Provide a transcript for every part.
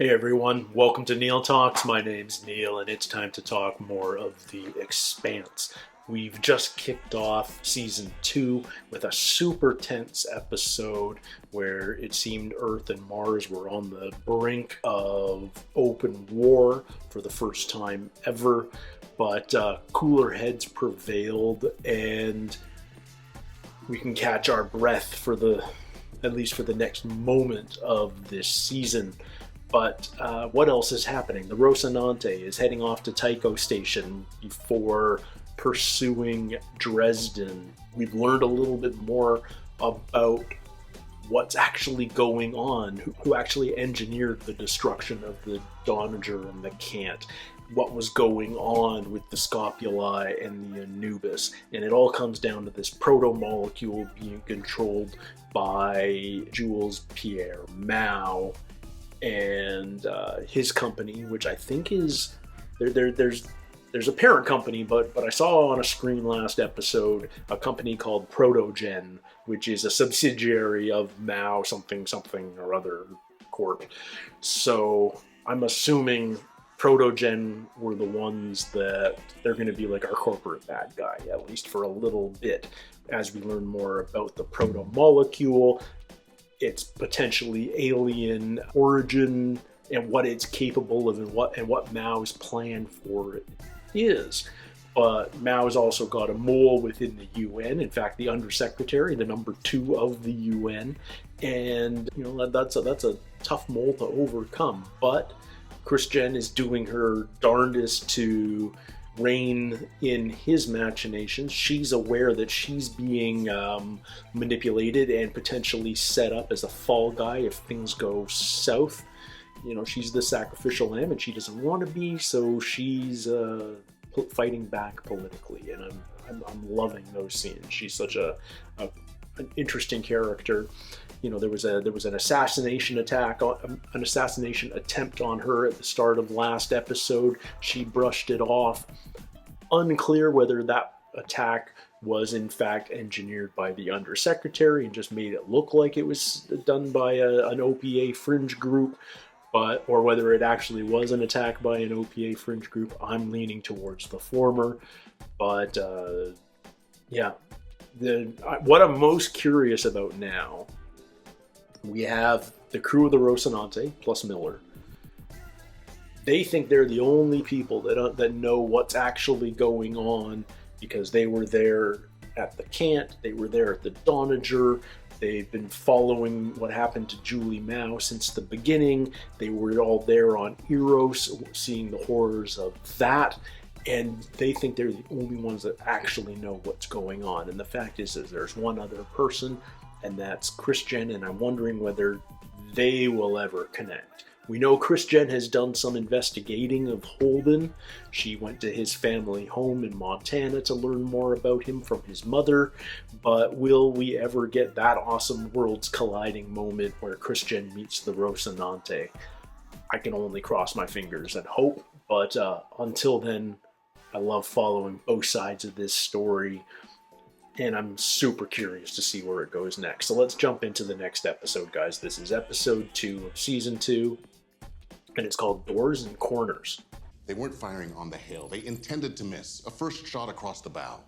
Hey everyone, welcome to Neil Talks. My name's Neil, and it's time to talk more of The Expanse. We've just kicked off season 2 with a super tense episode where it seemed Earth and Mars were on the brink of open war for the first time ever, but cooler heads prevailed, and we can catch our breath at least for the next moment of this season. But what else is happening? The Rocinante is heading off to Tycho Station before pursuing Dresden. We've learned a little bit more about what's actually going on, who actually engineered the destruction of the Donager and the Cant, what was going on with the Scopuli and the Anubis. And it all comes down to this proto-molecule being controlled by Jules Pierre Mao and his company, which I think is there's a parent company, but I saw on a screen last episode a company called Protogen, which is a subsidiary of Mao something or other corp. So I'm assuming Protogen were the ones that they're going to be like our corporate bad guy, at least for a little bit, as we learn more about the proto molecule, its potentially alien origin, and what it's capable of, and what Mao's plan for it is. But Mao's also got a mole within the UN. In fact, the undersecretary, the number 2 of the UN, and that's a tough mole to overcome. But Christian is doing her darndest to rein in his machinations. She's aware that she's being manipulated and potentially set up as a fall guy if things go south. She's the sacrificial lamb, and she doesn't want to be, so she's fighting back politically, and I'm loving those scenes. She's such an interesting character. There was an assassination attempt on her at the start of last episode. She brushed it off. Unclear whether that attack was in fact engineered by the undersecretary and just made it look like it was done by an OPA fringe group, or whether it actually was an attack by an OPA fringe group. I'm leaning towards the former, but what I'm most curious about now, we have the crew of the Rocinante plus Miller. They think they're the only people that know what's actually going on, because they were there at the Cant, they were there at the Donager, they've been following what happened to Julie Mao since the beginning, they were all there on Eros, seeing the horrors of that, and they think they're the only ones that actually know what's going on. And the fact is there's one other person, and that's Christian, and I'm wondering whether they will ever connect. We know Christian has done some investigating of Holden. She went to his family home in Montana to learn more about him from his mother, but will we ever get that awesome worlds colliding moment where Christian meets the Rocinante? I can only cross my fingers and hope, but until then, I love following both sides of this story, and I'm super curious to see where it goes next. So let's jump into the next episode, guys. This is episode 2 of season 2, and it's called Doors and Corners. They weren't firing on the hill. They intended to miss. A first shot across the bow.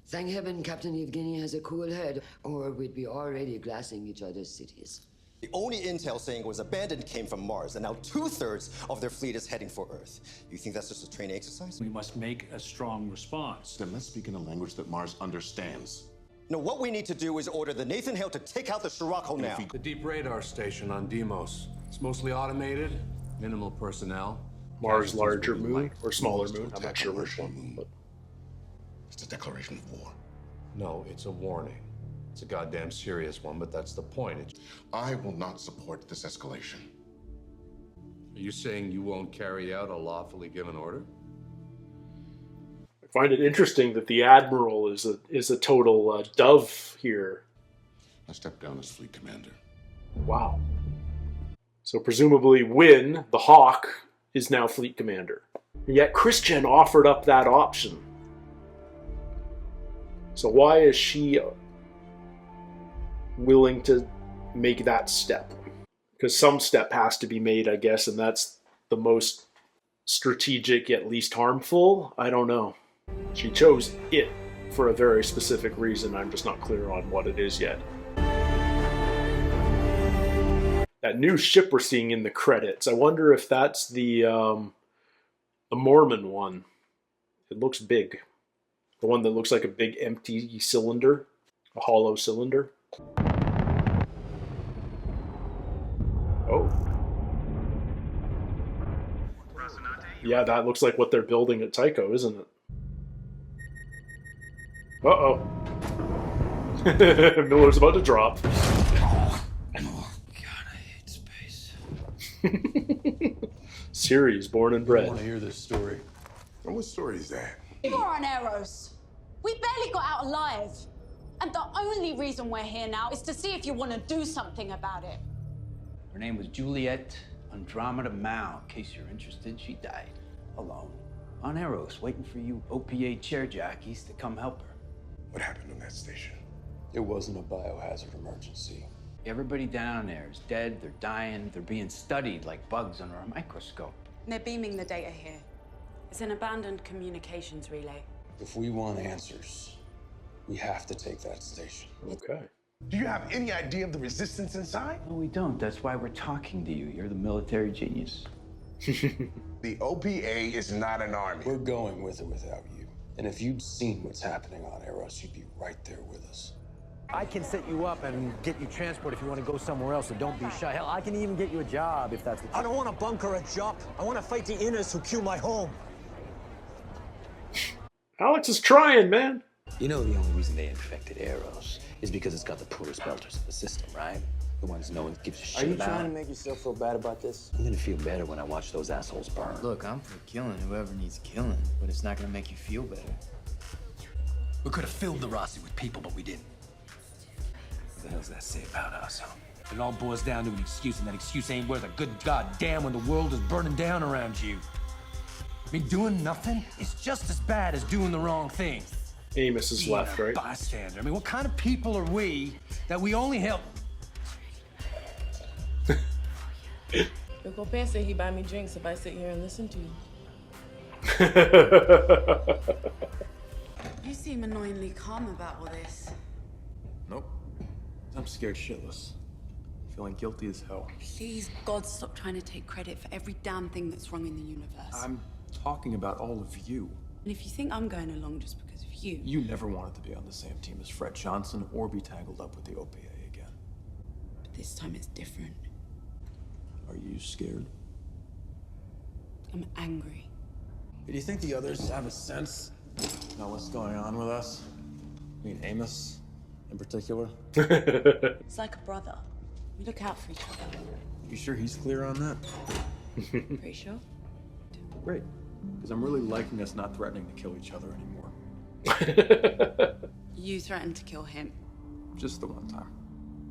Thank heaven Captain Yevgeny has a cool head, or we'd be already glassing each other's cities. The only intel saying it was abandoned came from Mars, and now 2/3 of their fleet is heading for Earth. You think that's just a training exercise? We must make a strong response. Then let's speak in a language that Mars understands. No, what we need to do is order the Nathan Hale to take out the Scirocco now. The deep radar station on Deimos. It's mostly automated, minimal personnel. Mars larger moon or smaller moon? I'm not sure which one. But It's a declaration of war. No, it's a warning. It's a goddamn serious one, but that's the point. I will not support this escalation. Are you saying you won't carry out a lawfully given order? I find it interesting that the Admiral is a total dove here. I step down as fleet commander. Wow. So presumably Wynn, the Hawk, is now fleet commander. And yet Christian offered up that option. So why is she willing to make that step? Because some step has to be made, I guess, and that's the most strategic yet least harmful. I don't know. She chose it for a very specific reason. I'm just not clear on what it is yet. That new ship we're seeing in the credits, I wonder if that's the Mormon one. It looks big. The one that looks like a big empty cylinder, a hollow cylinder. Oh. Yeah, that looks like what they're building at Tycho, isn't it? Uh-oh. Miller's about to drop. God, I hate space. Series, born and I bred. want to hear this story. And what story is that? We were on Eros. We barely got out alive. And the only reason we're here now is to see if you want to do something about it. Her name was Juliet Andromeda Mao. In case you're interested, she died alone on Eros, waiting for you OPA chair jockeys to come help her. What happened on that station? It wasn't a biohazard emergency. Everybody down there is dead, they're dying, they're being studied like bugs under a microscope. They're beaming the data here. It's an abandoned communications relay. If we want answers, we have to take that station. Okay. Do you have any idea of the resistance inside? No, we don't. That's why we're talking to you. You're the military genius. The OPA is not an army. We're going with or without you. And if you'd seen what's happening on Eros, you'd be right there with us. I can set you up and get you transport if you want to go somewhere else, so don't be shy. Hell, I can even get you a job if that's what you... I don't want to bunker a job. I want to fight the inners who kill my home. Alex is trying, man. You know the only reason they infected Eros is because it's got the poorest belters in the system, right? The ones no one gives a shit Are you about. trying to make yourself feel bad about this? I'm gonna feel better when I watch those assholes burn. Look, I'm for killing whoever needs killing, but it's not gonna make you feel better. We could have filled the Rossi with people, but we didn't. What the hell's that say about us, huh? It all boils down to an excuse, and that excuse ain't worth a good goddamn when the world is burning down around you. I mean, doing nothing is just as bad as doing the wrong thing. Amos is left, right? Bystander. I mean, what kind of people are we that we only help? Your compare said he buy me drinks if I sit here and listen to you. You seem annoyingly calm about all this. Nope. I'm scared shitless. Feeling guilty as hell. Please, God, stop trying to take credit for every damn thing that's wrong in the universe. I'm talking about all of you. And if you think I'm going along just because of you... You never wanted to be on the same team as Fred Johnson or be tangled up with the OPA again. But this time it's different. Are you scared? I'm angry. Do you think the others have a sense about what's going on with us? I mean, Amos, in particular? It's like a brother. We look out for each other. You sure he's clear on that? Pretty sure. Great. Because I'm really liking us not threatening to kill each other anymore. You threatened to kill him. Just the one time.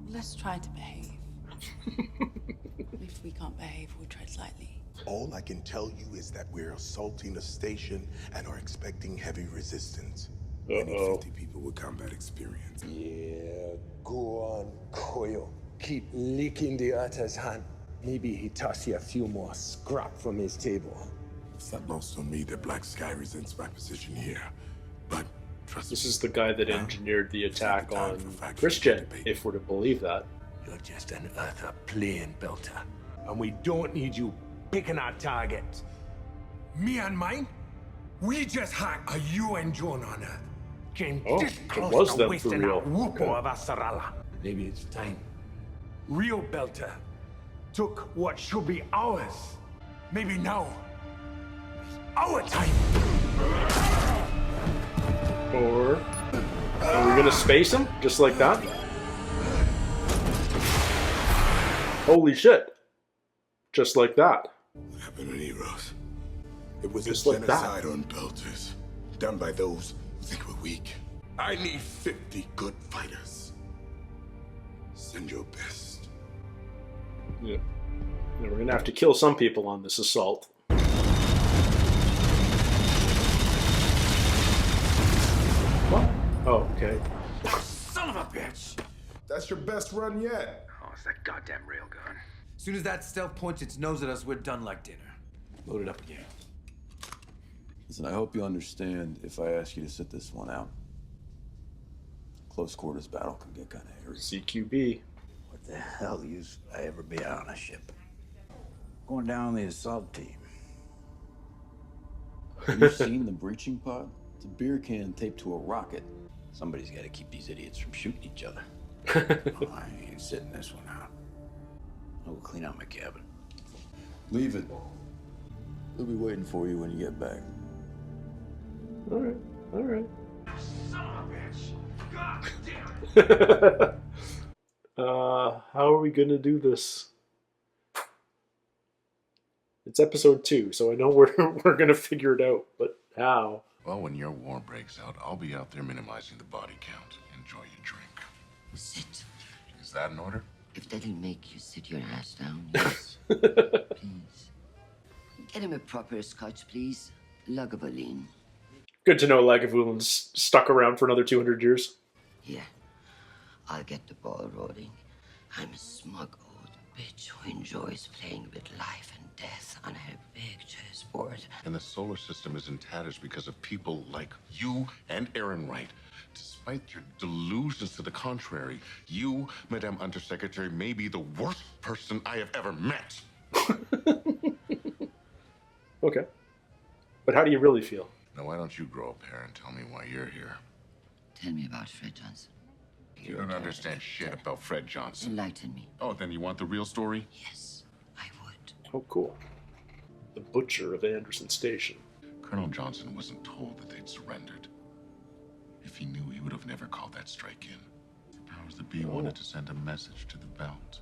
Let's try to behave. If we can't behave, we'll tread lightly. All I can tell you is that we're assaulting a station and are expecting heavy resistance. We need 50 people with combat experience. Yeah, go on, Koyo. Keep licking the otter's hand. Maybe he toss you a few more scrap from his table. It's not lost on me that Black Sky resents my position here. But trust This me, is the guy that engineered the attack on Christian, if we're to believe that. You're just an Earther playing belter. And we don't need you picking our targets. Me and mine, we just hacked a UN drone on Earth. Came this it close was to them for wasting real. our whoop Okay. of Asarala. Maybe it's time. Real belter took what should be ours. Maybe now is our time. Or are we gonna space him just like that? Holy shit! Just like that. what happened on Eros? It was Just a like that. genocide on Belters, done by those who think we're weak. I need 50 good fighters. Send your best. Yeah. Yeah, we're gonna have to kill some people on this assault. What? Oh, okay. Son of a bitch! That's your best run yet. Oh, it's that goddamn railgun. As soon as that stealth points its nose at us, we're done like dinner. Load it up again. Listen, I hope you understand if I ask you to sit this one out. Close quarters battle can get kind of hairy. CQB. What the hell use would I ever be out on a ship? Going down on the assault team. Have you seen the breaching pod? It's a beer can taped to a rocket. Somebody's got to keep these idiots from shooting each other. Oh, I ain't sitting this one out. I'll go clean out my cabin. Leave it. They'll be waiting for you when you get back. All right. All right. Son of a bitch! God damn it! How are we gonna do this? It's episode 2, so I know we're gonna figure it out, but how? Well, when your war breaks out, I'll be out there minimizing the body count. Enjoy your drink. Sit. Is that an order? If that'll make you sit your ass down, yes. Please. Get him a proper scotch, please. Lagavulin. Good to know Lagavulin's stuck around for another 200 years. Yeah. I'll get the ball rolling. I'm a smug old bitch who enjoys playing with life and death on a big chessboard. And the solar system is in tatters because of people like you and Aaron Wright. Despite your delusions to the contrary, you, Madame Undersecretary, may be the worst person I have ever met. Okay. But how do you really feel? Now, why don't you grow up here and tell me why you're here? Tell me about Fred Johnson. You don't understand shit about Fred Johnson. Enlighten me. Oh, then you want the real story? Yes, I would. Oh, cool. The butcher of Anderson Station. Colonel Johnson wasn't told that they'd surrendered. If he knew, he would have never called that strike in. The powers that be wanted to send a message to the belt.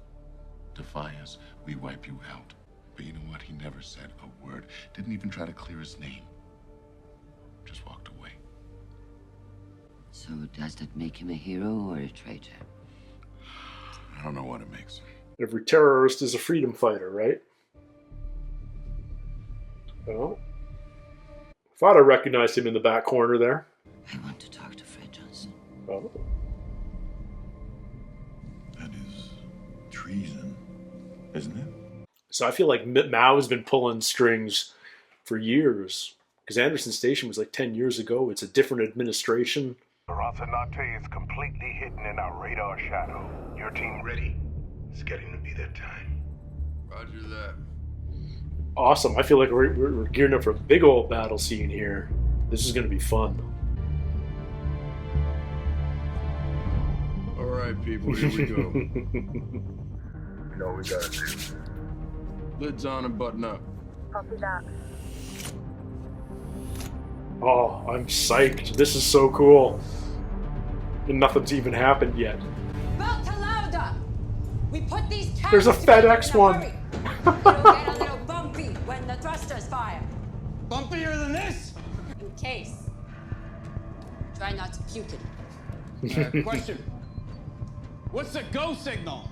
Defy us, we wipe you out. But you know what? He never said a word. Didn't even try to clear his name. Just walked away. So does that make him a hero or a traitor? I don't know what it makes him. Every terrorist is a freedom fighter, right? Well, thought I recognized him in the back corner there. I want to talk to Fred Johnson. Oh. That is treason, isn't it? So I feel like Mao has been pulling strings for years. Because Anderson Station was like 10 years ago. It's a different administration. Rocinante is completely hidden in our radar shadow. Your team ready? It's getting to be that time. Roger that. Awesome. I feel like we're gearing up for a big old battle scene here. This is going to be fun. All right, people, here we go. You know what we gotta do. Lids on and button up. Copy that. Oh, I'm psyched. This is so cool. And nothing's even happened yet. Belt to louder! We put these There's a FedEx one. It'll get a little bumpy when the thrusters fire. Bumpier than this? In case. Try not to puke it. Question. What's the go signal?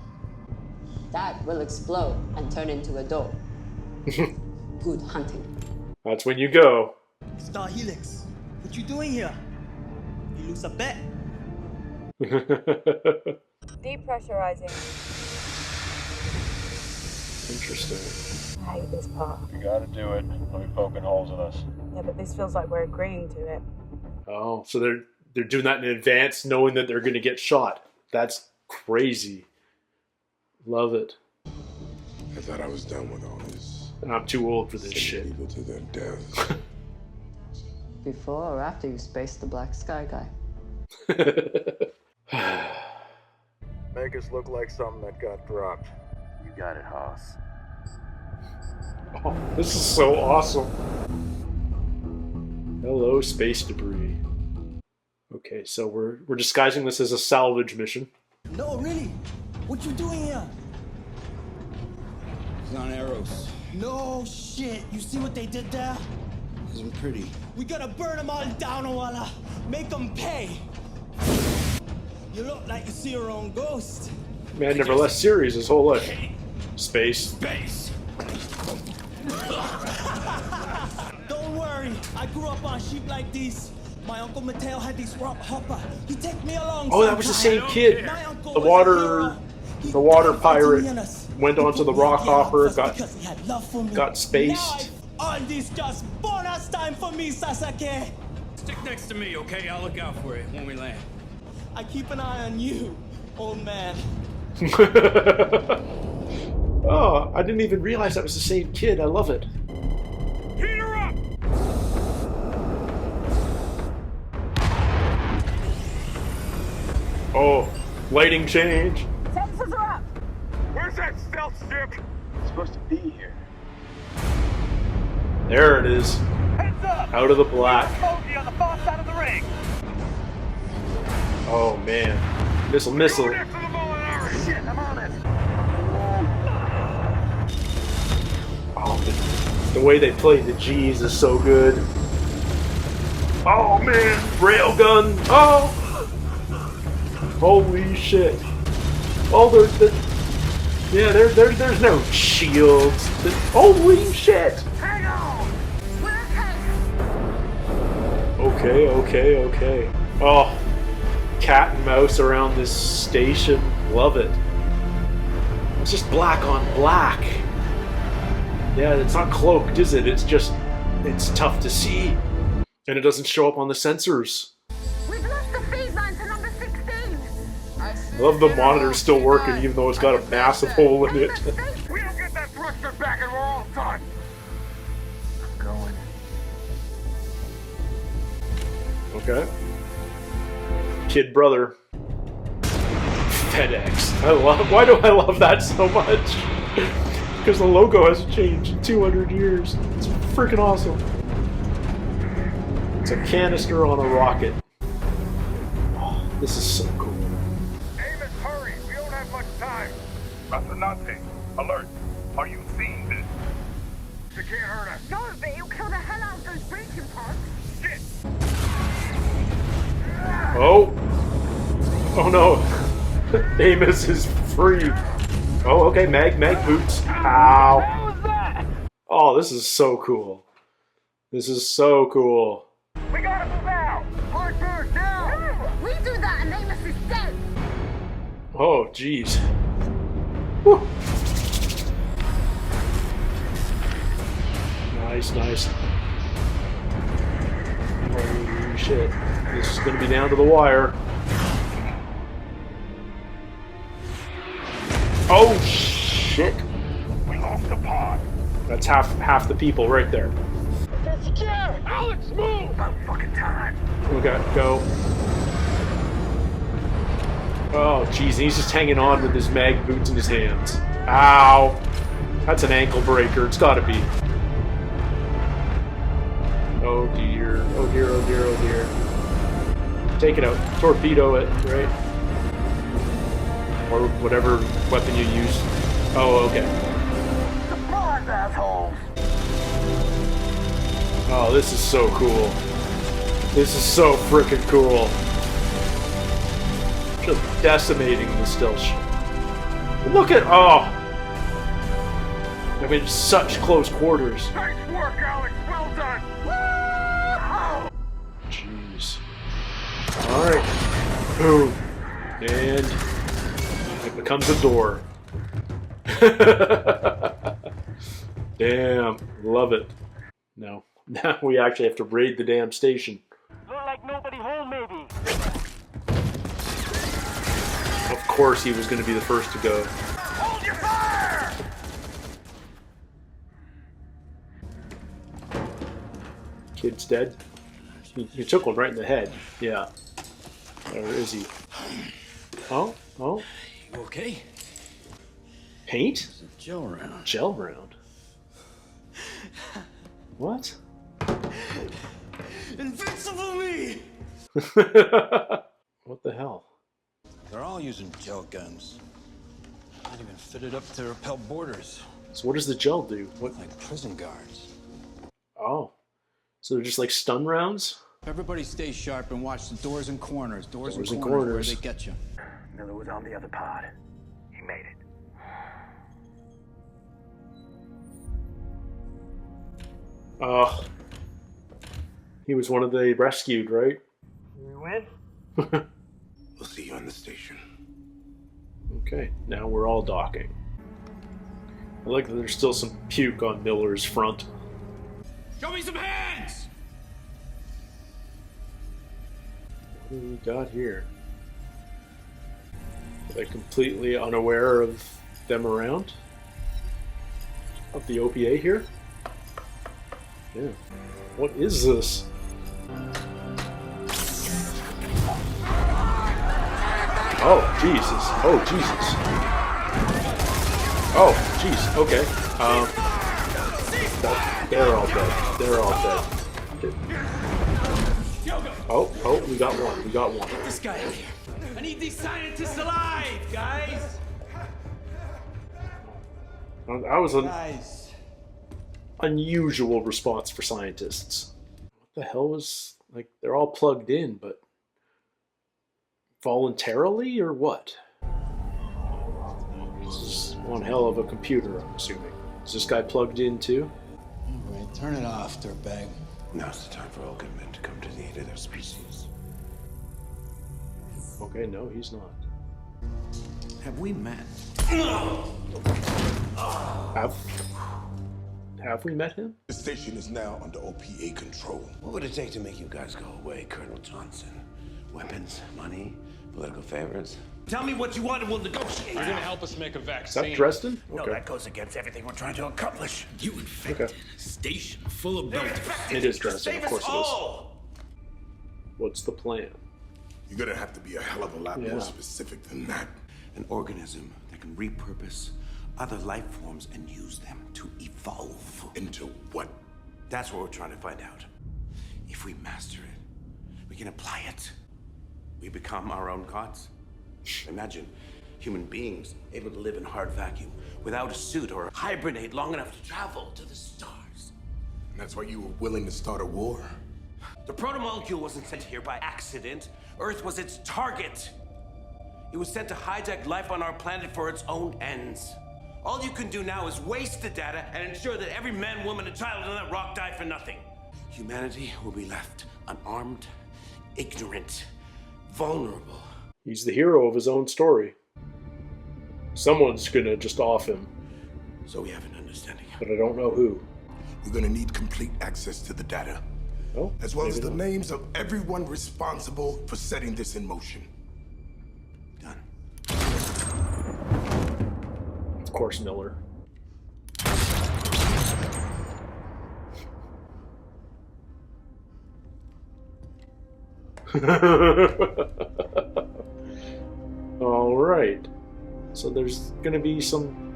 That will explode and turn into a door. Good hunting. That's when you go. Star Helix, what you doing here? You lose a bet. Depressurizing. Interesting. I hate this part. You gotta do it. They'll be poking holes in us. Yeah, but this feels like we're agreeing to it. Oh, so they're doing that in advance, knowing that they're going to get shot. That's crazy. Love it. I thought I was done with all this. And I'm too old for this Sending shit. people to their death. Before or after you spaced the Black Sky guy? Make us look like something that got dropped. You got it, Haas. Oh, this is so awesome. Hello, space debris. Okay, so we're disguising this as a salvage mission. No, really? What you doing here? It's on Eros. No shit. You see what they did there? Isn't pretty. We gotta burn them all down, Owala. Make them pay. You look like you see your own ghost. Man never left series his whole life. Space. Space. Don't worry. I grew up on sheep like these. My Uncle Mateo had these rock hopper. He take me along. Oh, that was the same kid. The water The water pirate went onto the rock hopper, got spaced. All this just bonus time for me, Sasaki. Stick next to me, okay? I'll look out for you when we land. I keep an eye on you, old man. Oh, I didn't even realize that was the same kid. I love it. Heat her up! Oh, lighting change. Sensors are up. Where's that stealth ship? It's supposed to be here. There it is. Heads up! Out of the black. Bogey on the far side of the ring. Oh man. Missile. Shit, I'm on it. Oh, the way they played the G's is so good. Oh man, railgun. Oh, holy shit. Oh, there's no shields. Holy shit. Hang on. Okay. Oh, cat and mouse around this station. Love it. It's just black on black. Yeah, it's not cloaked, is it? It's tough to see. And it doesn't show up on the sensors. We've lost the feed line to number 16. I love the monitor still working even though it's got a massive hole in it. We don't get that thruster back and we're all done. I'm going. Okay. Kid brother. FedEx. Why do I love that so much? Because the logo hasn't changed in 200 years. It's freaking awesome. It's a canister on a rocket. Oh, this is so cool. Amos, hurry. We don't have much time. Masanate, alert. Are you seeing this? It can't hurt us. No, but it'll kill the hell out of those breaching pods. Shit. Oh. Oh no. Amos is free. Oh, okay. Mag boots. Ow. What was that? Oh, this is so cool. This is so cool. We gotta move out. Hard bird down. We do that and Amos is dead. Oh, jeez. Whew. Nice. Holy shit. This is gonna be down to the wire. Oh shit! We lost the pod. That's half the people right there. They're scared. Alex, move! About fucking time. Okay, go. Oh jeez, he's just hanging on with his mag boots in his hands. Ow! That's an ankle breaker. It's gotta be. Oh dear. Oh dear. Take it out. Torpedo it, right? Or whatever weapon you use. Oh, okay. Surprise, assholes! Oh, this is so cool. This is so freaking cool. Just decimating the stealth ship. Look at, oh! I mean, such close quarters. Nice work, Alex. Well done. Woo! Jeez. Alright. Boom. And it becomes a door. Damn. Love it. No. Now we actually have to raid the damn station. Look like nobody home, maybe. Of course he was going to be the first to go. Hold your fire! Kid's dead. You took one right in the head. Yeah. Where is he? Oh? You okay? Paint? It's a gel round. Gel round? What? Invincible me! What the hell? They're all using gel guns. Not even fitted up to repel boarders. So what does the gel do? What? Like prison guards. Oh. So they're just like stun rounds? Everybody stay sharp and watch the doors and corners. Doors and and corners where corners. they get you. Miller was on the other pod. He made it. He was one of the rescued, right? We win? We'll see you on the station. Okay, now we're all docking. I like that there's still some puke on Miller's front. Show me some hands! What do we got here? Are they completely unaware of them around? Of the OPA here? Yeah. What is this? Oh, Jesus. Oh, Jesus. Oh, jeez. Okay. They're all dead. They're all dead. Oh, we got one. We got one. Get this guy out of here. I need these scientists alive, guys! That was an unusual response for scientists. What the hell was... Like, they're all plugged in, but... voluntarily, or what? This is one hell of a computer, I'm assuming. Is this guy plugged in, too? Alright, turn it off, dirtbag. Now's the time for all good men to come to the aid of their species. Okay, no, he's not. Have we met? Have we met him? The station is now under OPA control. What would it take to make you guys go away, Colonel Johnson? Weapons, money, political favors? Tell me what you want and we'll negotiate. You're gonna help us make a Is vaccine. that Dresden? No, Okay. that goes against everything we're trying to accomplish. You infected a station full of belters. It is Dresden, of course it is. What's the plan? You're gonna have to be a hell of a lot Yeah. more specific than that. An organism that can repurpose other life forms and use them to evolve. Into what? That's what we're trying to find out. If we master it, we can apply it. We become our own gods. Imagine human beings able to live in hard vacuum without a suit or hibernate long enough to travel to the stars. And that's why you were willing to start a war? The protomolecule wasn't sent here by accident. Earth was its target. It was sent to hijack life on our planet for its own ends. All you can do now is waste the data and ensure that every man, woman, and child on that rock die for nothing. Humanity will be left unarmed, ignorant, vulnerable. He's the hero of his own story. Someone's gonna just off him. So we have an understanding. But I don't know who. You're gonna need complete access to the data. Oh, as well as the not. names of everyone responsible for setting this in motion. Done. Of course, Miller. All right. So there's going to be some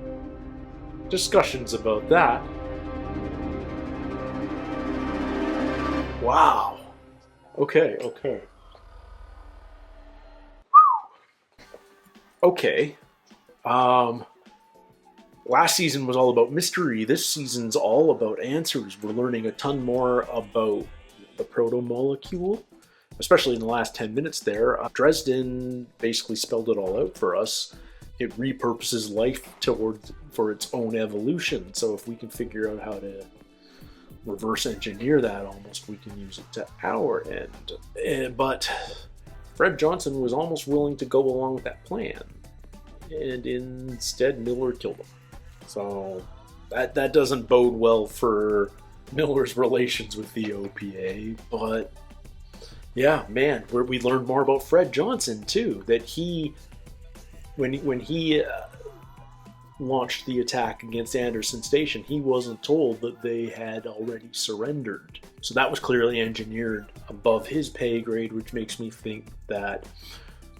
discussions about that. Wow. Okay. Last season was all about mystery. This season's all about answers. We're learning a ton more about the proto-molecule, especially in the last 10 minutes there. Dresden basically spelled it all out for us. It repurposes life for its own evolution. So if we can figure out how to reverse engineer that almost, we can use it to our end. But Fred Johnson was almost willing to go along with that plan. And instead, Miller killed him. So that doesn't bode well for Miller's relations with the OPA. But yeah, man, we learned more about Fred Johnson too. That he, when he launched the attack against Anderson Station, he wasn't told that they had already surrendered. So that was clearly engineered above his pay grade, which makes me think that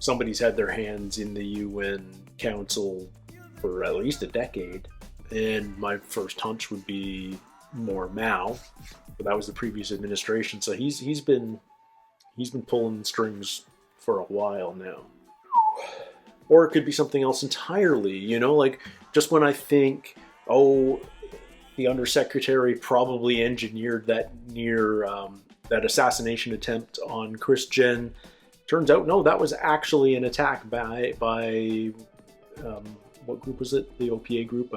somebody's had their hands in the UN Council for at least a decade. And my first hunch would be more Mao, but that was the previous administration. So he's been pulling strings for a while now. Or it could be something else entirely, you know, like just when I think, oh, the undersecretary probably engineered that that assassination attempt on Chris Jen. Turns out, no, that was actually an attack by what group was it? The OPA group,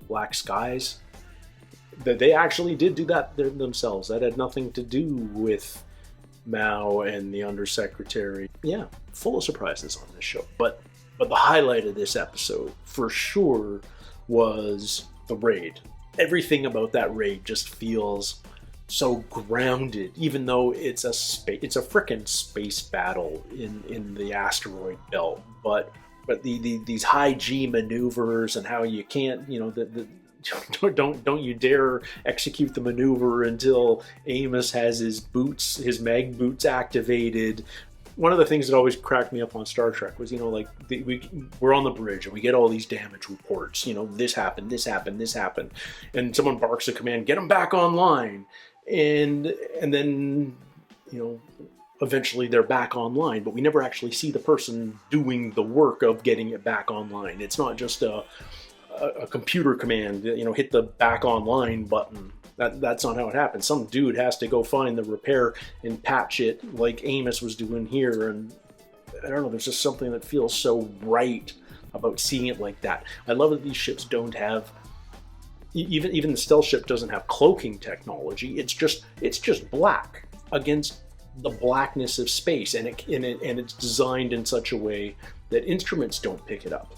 Black Skies. That they actually did do that themselves. That had nothing to do with Mao and the undersecretary. Yeah, full of surprises on this show. But But the highlight of this episode, for sure, was the raid. Everything about that raid just feels so grounded, even though it's a frickin' space battle in the asteroid belt. But these high G maneuvers and how you can't, don't you dare execute the maneuver until Amos has his mag boots activated. One of the things that always cracked me up on Star Trek was, we're on the bridge and we get all these damage reports. This happened, and someone barks a command, get them back online, and then eventually they're back online, but we never actually see the person doing the work of getting it back online. It's not just a computer command, hit the back online button. That's not how it happens. Some dude has to go find the repair and patch it like Amos was doing here. And I don't know, there's just something that feels so right about seeing it like that. I love that these ships don't have, even the stealth ship doesn't have cloaking technology. It's just black against the blackness of space, and it's designed in such a way that instruments don't pick it up.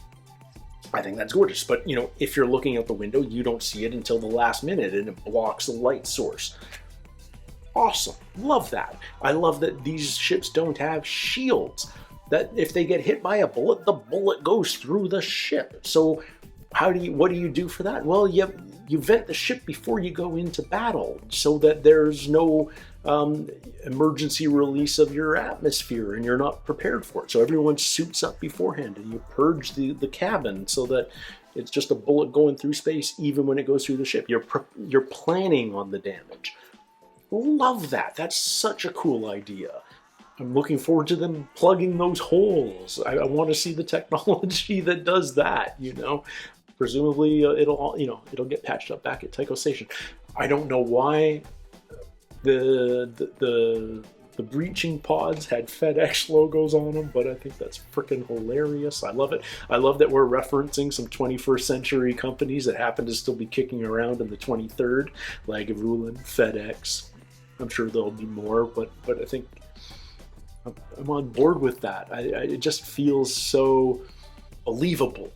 I think that's gorgeous, but if you're looking out the window, you don't see it until the last minute, and it blocks the light source. Awesome, love that. I love that these ships don't have shields. That if they get hit by a bullet, the bullet goes through the ship. So what do you do for that? Well, you vent the ship before you go into battle, so that there's no emergency release of your atmosphere and you're not prepared for it. So everyone suits up beforehand and you purge the cabin so that it's just a bullet going through space even when it goes through the ship. You're planning on the damage. Love that. That's such a cool idea. I'm looking forward to them plugging those holes. I want to see the technology that does that, Presumably it'll get patched up back at Tycho Station. I don't know why the breaching pods had FedEx logos on them, but I think that's freaking hilarious. I love it. I love that we're referencing some 21st century companies that happen to still be kicking around in the 23rd, Lagavulin, FedEx. I'm sure there'll be more, but I think I'm on board with that. It just feels so believable.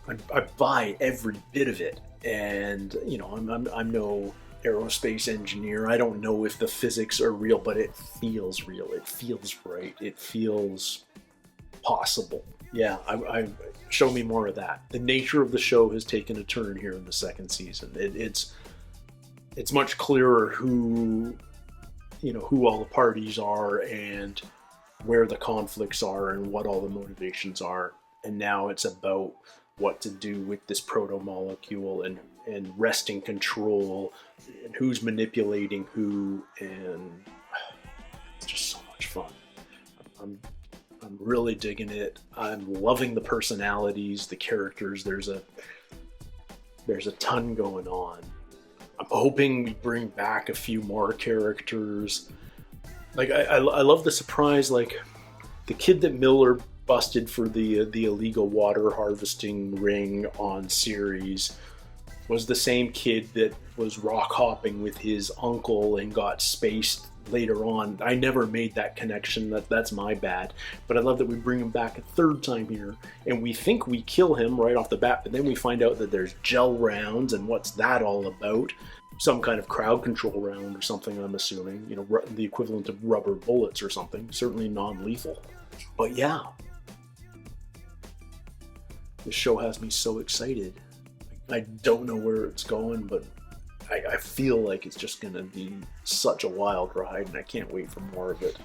I buy every bit of it, and I'm no aerospace engineer. I don't know if the physics are real, but it feels real. It feels right. It feels possible. Yeah, I show me more of that. The nature of the show has taken a turn here in the second season. It's much clearer who all the parties are and where the conflicts are and what all the motivations are. And now it's about what to do with this proto-molecule and wresting control and who's manipulating who, and it's just so much fun. I'm really digging it. I'm loving the personalities, the characters. There's a ton going on. I'm hoping we bring back a few more characters. Like I love the surprise, like the kid that Miller busted for the illegal water harvesting ring on Ceres was the same kid that was rock hopping with his uncle and got spaced later on. I never made that connection. That's my bad. But I love that we bring him back a third time here, and we think we kill him right off the bat, but then we find out that there's gel rounds, and what's that all about? Some kind of crowd control round or something, I'm assuming. The equivalent of rubber bullets or something. Certainly non-lethal. But yeah. This show has me so excited. I don't know where it's going, but I feel like it's just going to be such a wild ride, and I can't wait for more of it.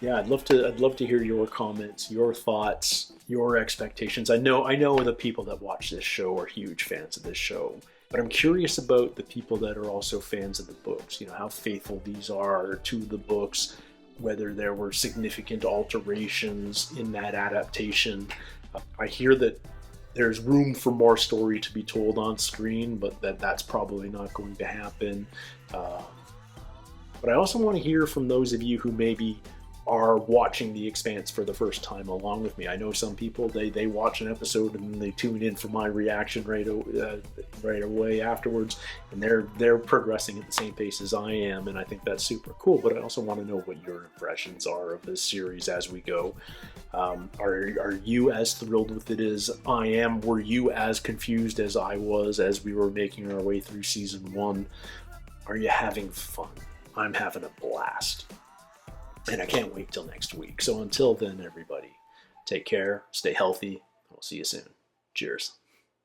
Yeah, I'd love to hear your comments, your thoughts, your expectations. I know the people that watch this show are huge fans of this show, but I'm curious about the people that are also fans of the books. How faithful these are to the books, whether there were significant alterations in that adaptation. I hear that there's room for more story to be told on screen, but that's probably not going to happen. But I also want to hear from those of you who maybe are watching The Expanse for the first time along with me. I know some people, they watch an episode and then they tune in for my reaction right away afterwards, and they're progressing at the same pace as I am, and I think that's super cool. But I also want to know what your impressions are of this series as we go. Are you as thrilled with it as I am? Were you as confused as I was as we were making our way through season 1? Are you having fun? I'm having a blast. And I can't wait till next week. So until then, everybody, take care, stay healthy, and we'll see you soon. Cheers.